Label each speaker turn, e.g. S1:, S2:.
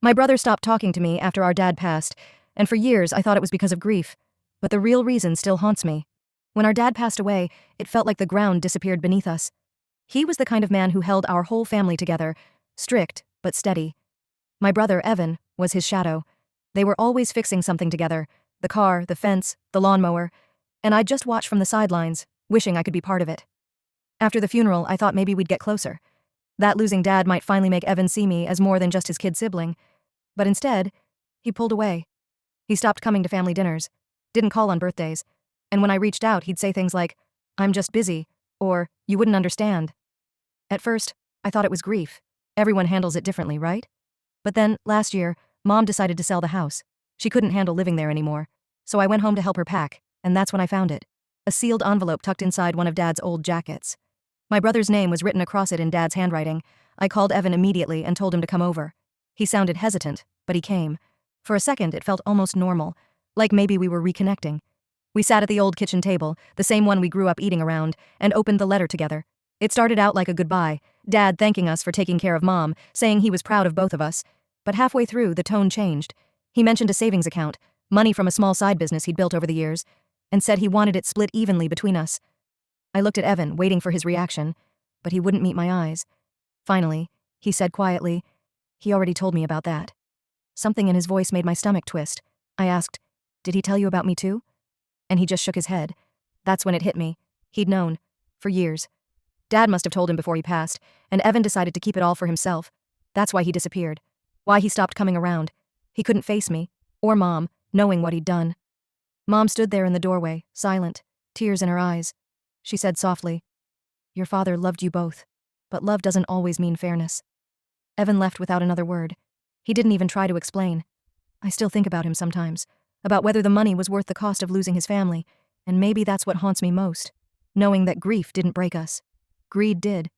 S1: My brother stopped talking to me after our dad passed, and for years I thought it was because of grief. But the real reason still haunts me. When our dad passed away, it felt like the ground disappeared beneath us. He was the kind of man who held our whole family together, strict but steady. My brother, Evan, was his shadow. They were always fixing something together, the car, the fence, the lawnmower, and I'd just watch from the sidelines, wishing I could be part of it. After the funeral, I thought maybe we'd get closer. That losing dad might finally make Evan see me as more than just his kid sibling. But instead, he pulled away. He stopped coming to family dinners, didn't call on birthdays, and when I reached out, he'd say things like, "I'm just busy," or "You wouldn't understand." At first, I thought it was grief. Everyone handles it differently, right? But then, last year, Mom decided to sell the house. She couldn't handle living there anymore. So I went home to help her pack, and that's when I found it. A sealed envelope tucked inside one of Dad's old jackets. My brother's name was written across it in Dad's handwriting. I called Evan immediately and told him to come over. He sounded hesitant, but he came. For a second, it felt almost normal, like maybe we were reconnecting. We sat at the old kitchen table, the same one we grew up eating around, and opened the letter together. It started out like a goodbye, Dad thanking us for taking care of Mom, saying he was proud of both of us. But halfway through, the tone changed. He mentioned a savings account, money from a small side business he'd built over the years, and said he wanted it split evenly between us. I looked at Evan, waiting for his reaction, but he wouldn't meet my eyes. Finally, he said quietly, "He already told me about that." Something in his voice made my stomach twist. I asked, "Did he tell you about me too?" And he just shook his head. That's when it hit me. He'd known. For years. Dad must have told him before he passed, and Evan decided to keep it all for himself. That's why he disappeared. Why he stopped coming around. He couldn't face me, or Mom, knowing what he'd done. Mom stood there in the doorway, silent, tears in her eyes. She said softly, "Your father loved you both, but love doesn't always mean fairness." Evan left without another word. He didn't even try to explain. I still think about him sometimes, about whether the money was worth the cost of losing his family, and maybe that's what haunts me most, knowing that grief didn't break us. Greed did.